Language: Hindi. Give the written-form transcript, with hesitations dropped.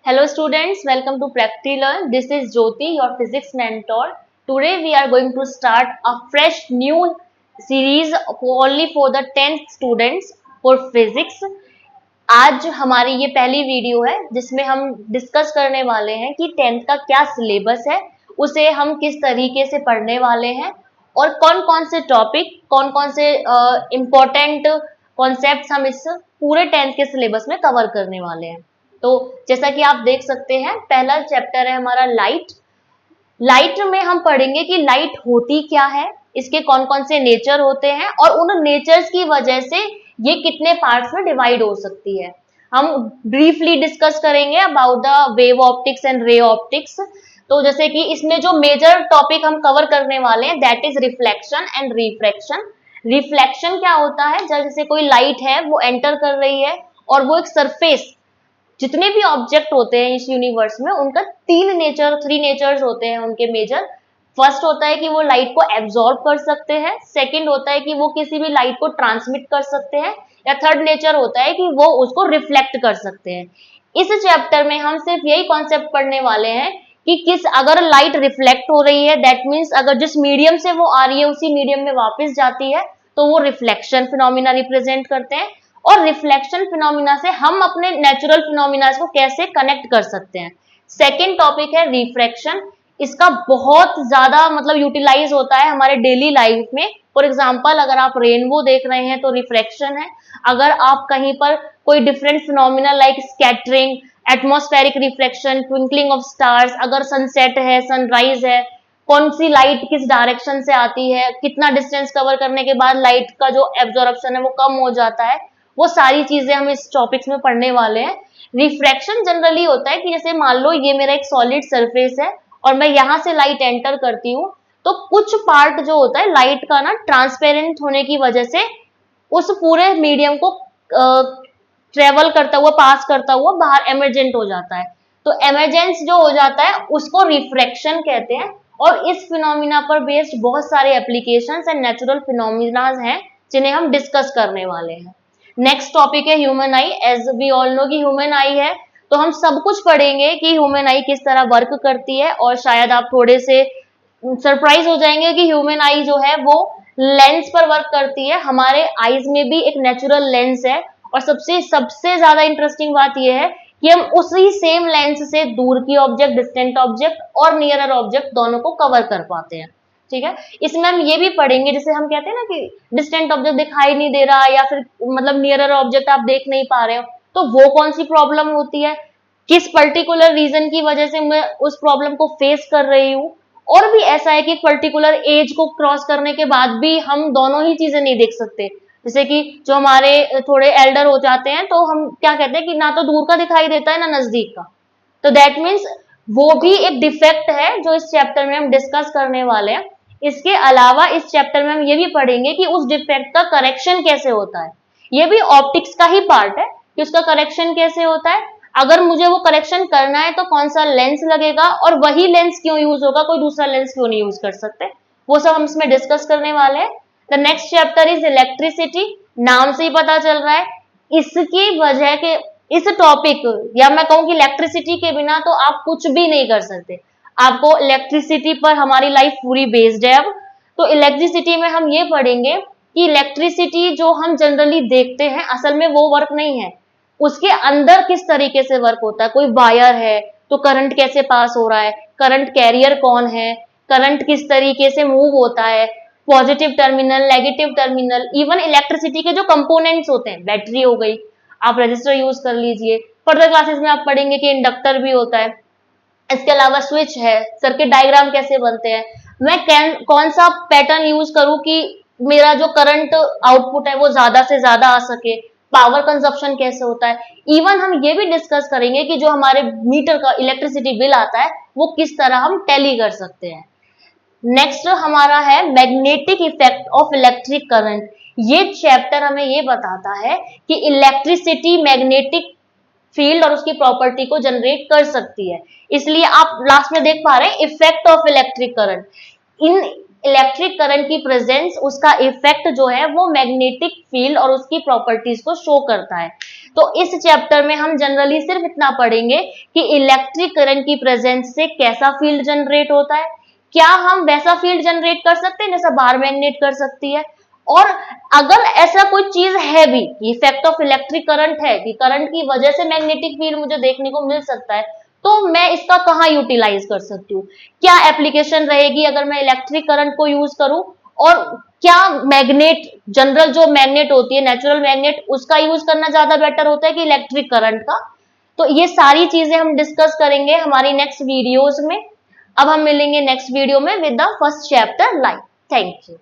Hello students, welcome to PractiLearn. This is Jyoti, your physics mentor. Today we are going to start a fresh new series only for the 10th students for physics. आज हमारी ये पहली वीडियो है जिसमें हम डिस्कस करने वाले हैं कि 10th का क्या सिलेबस है, उसे हम किस तरीके से पढ़ने वाले हैं और कौन कौन से टॉपिक, कौन कौन से इम्पोर्टेंट कॉन्सेप्ट्स हम इस पूरे 10th के सिलेबस में कवर करने वाले हैं। तो जैसा कि आप देख सकते हैं, पहला चैप्टर है हमारा लाइट। लाइट में हम पढ़ेंगे कि लाइट होती क्या है, इसके कौन कौन से नेचर होते हैं और उन नेचर्स की वजह से ये कितने पार्ट्स में डिवाइड हो सकती है। हम ब्रीफली डिस्कस करेंगे about the wave optics and ray optics. तो जैसे कि इसमें जो मेजर टॉपिक हम कवर करने वाले हैं that is reflection and refraction. Reflection क्या होता है, जैसे कोई लाइट है वो एंटर कर रही है और वो एक सरफेस, जितने भी ऑब्जेक्ट होते हैं इस यूनिवर्स में उनका थ्री नेचर्स होते हैं उनके मेजर। फर्स्ट होता है कि वो लाइट को एब्जॉर्ब कर सकते हैं, सेकंड होता है कि वो किसी भी लाइट को ट्रांसमिट कर सकते हैं, या थर्ड नेचर होता है कि वो उसको रिफ्लेक्ट कर सकते हैं। इस चैप्टर में हम सिर्फ यही कॉन्सेप्ट पढ़ने वाले हैं कि अगर लाइट रिफ्लेक्ट हो रही है दैट मीन्स अगर जिस मीडियम से वो आ रही है उसी मीडियम में वापस जाती है तो वो रिफ्लेक्शन फिनोमिना रिप्रेजेंट करते हैं। और रिफ्लेक्शन फिनोमिना से हम अपने नेचुरल फिनोमिना को कैसे कनेक्ट कर सकते हैं। सेकेंड टॉपिक है रिफ्रैक्शन। इसका बहुत ज्यादा मतलब यूटिलाइज होता है हमारे डेली लाइफ में। फॉर एग्जाम्पल अगर आप रेनबो देख रहे हैं तो रिफ्रैक्शन है। अगर आप कहीं पर कोई different phenomena like scattering, atmospheric reflection, twinkling of stars, अगर सनसेट है, सनराइज है, कौन सी लाइट किस डायरेक्शन से आती है, कितना डिस्टेंस कवर करने के बाद लाइट का जो एब्जॉर्प्शन है वो कम हो जाता है, वो सारी चीजें हम इस टॉपिक्स में पढ़ने वाले हैं। रिफ्रैक्शन जनरली होता है कि जैसे मान लो ये मेरा एक सॉलिड सरफेस है और मैं यहाँ से लाइट एंटर करती हूँ तो कुछ पार्ट जो होता है लाइट का ना ट्रांसपेरेंट होने की वजह से उस पूरे मीडियम को ट्रेवल करता हुआ, पास करता हुआ बाहर एमरजेंट हो जाता है। तो एमरजेंस जो हो जाता है उसको रिफ्रैक्शन कहते हैं। और इस फिनोमिना पर बेस्ड बहुत सारे एप्लीकेशंस एंड नेचुरल फिनोमिनाज हैं जिन्हें हम डिस्कस करने वाले हैं। नेक्स्ट टॉपिक है human eye. As we all know कि ह्यूमन आई है तो हम सब कुछ पढ़ेंगे कि ह्यूमन आई किस तरह वर्क करती है। और शायद आप थोड़े से सरप्राइज हो जाएंगे कि ह्यूमन आई जो है वो लेंस पर वर्क करती है। हमारे आईज में भी एक नेचुरल लेंस है और सबसे सबसे ज्यादा इंटरेस्टिंग बात यह है कि हम उसी सेम लेंस से दूर की ऑब्जेक्ट, डिस्टेंट ऑब्जेक्ट और नियरर ऑब्जेक्ट दोनों को कवर कर पाते हैं। ठीक है, इसमें हम ये भी पढ़ेंगे जैसे हम कहते हैं ना कि डिस्टेंट ऑब्जेक्ट दिखाई नहीं दे रहा या फिर मतलब नियरर ऑब्जेक्ट आप देख नहीं पा रहे हो, तो वो कौन सी प्रॉब्लम होती है, किस पर्टिकुलर रीजन की वजह से मैं उस प्रॉब्लम को फेस कर रही हूँ। और भी ऐसा है कि पर्टिकुलर एज को क्रॉस करने के बाद भी हम दोनों ही चीजें नहीं देख सकते। जैसे कि जो हमारे थोड़े एल्डर हो जाते हैं तो हम क्या कहते हैं कि ना तो दूर का दिखाई देता है ना नजदीक का, तो दैट मीन्स वो भी एक डिफेक्ट है जो इस चैप्टर में हम डिस्कस करने वाले हैं। इसके अलावा इस चैप्टर में हम ये भी पढ़ेंगे कि उस डिफेक्ट का करेक्शन कैसे होता है। ये भी ऑप्टिक्स का ही पार्ट है कि उसका करेक्शन कैसे होता है। अगर मुझे वो करेक्शन करना है तो कौन सा लेंस लगेगा और वही लेंस क्यों यूज होगा, कोई दूसरा लेंस क्यों नहीं यूज कर सकते, वो सब हम इसमें डिस्कस करने वाले हैं। The next chapter is electricity. नाम से ही पता चल रहा है इसकी वजह के इस टॉपिक या मैं कहूँ कि इलेक्ट्रिसिटी के बिना तो आप कुछ भी नहीं कर सकते। आपको इलेक्ट्रिसिटी पर हमारी लाइफ पूरी बेस्ड है अब। तो इलेक्ट्रिसिटी में हम ये पढ़ेंगे कि इलेक्ट्रिसिटी जो हम जनरली देखते हैं असल में वो वर्क नहीं है, उसके अंदर किस तरीके से वर्क होता है। कोई वायर है तो करंट कैसे पास हो रहा है, करंट कैरियर कौन है, करंट किस तरीके से मूव होता है, positive terminal, negative terminal, even electricity के जो कंपोनेंट्स होते हैं, बैटरी हो गई, आप रजिस्टर यूज कर लीजिए। फर्दर क्लासेस में आप पढ़ेंगे कि इंडक्टर भी होता है। इसके अलावा स्विच है, सर्किट डायग्राम कैसे बनते हैं, मैं कौन सा पैटर्न यूज करूं कि मेरा जो करंट आउटपुट है वो ज्यादा से ज्यादा आ सके, पावर कंजप्शन कैसे होता है। इवन हम ये भी डिस्कस करेंगे कि जो हमारे मीटर का इलेक्ट्रिसिटी बिल आता है वो किस तरह हम टैली कर सकते हैं। नेक्स्ट हमारा है magnetic effect of electric current. ये चैप्टर हमें ये बताता है कि इलेक्ट्रिसिटी मैग्नेटिक फील्ड और उसकी प्रॉपर्टी को जनरेट कर सकती है। इसलिए आप लास्ट में देख पा रहे हैं effect of electric current. In electric current की प्रेजेंस, उसका इफेक्ट जो है वो मैग्नेटिक फील्ड और उसकी प्रॉपर्टीज को शो करता है। तो इस चैप्टर में हम जनरली सिर्फ इतना पढ़ेंगे कि इलेक्ट्रिक करंट की प्रेजेंस से कैसा फील्ड जनरेट होता है, क्या हम वैसा फील्ड जनरेट कर सकते हैं जैसा बार मैग्नेट कर सकती है, और अगर ऐसा कोई चीज है भी, इफेक्ट ऑफ इलेक्ट्रिक करंट है कि करंट की वजह से मैग्नेटिक फील्ड मुझे देखने को मिल सकता है, तो मैं इसका कहाँ यूटिलाइज कर सकती हूँ, क्या एप्लीकेशन रहेगी अगर मैं इलेक्ट्रिक करंट को यूज करूं, और क्या मैग्नेट, जनरल जो मैग्नेट होती है नेचुरल मैग्नेट, उसका यूज करना ज्यादा बेटर होता है कि इलेक्ट्रिक करंट का। तो ये सारी चीजें हम डिस्कस करेंगे हमारी नेक्स्ट वीडियोस में। अब हम मिलेंगे नेक्स्ट वीडियो में with the first chapter light. Thank you.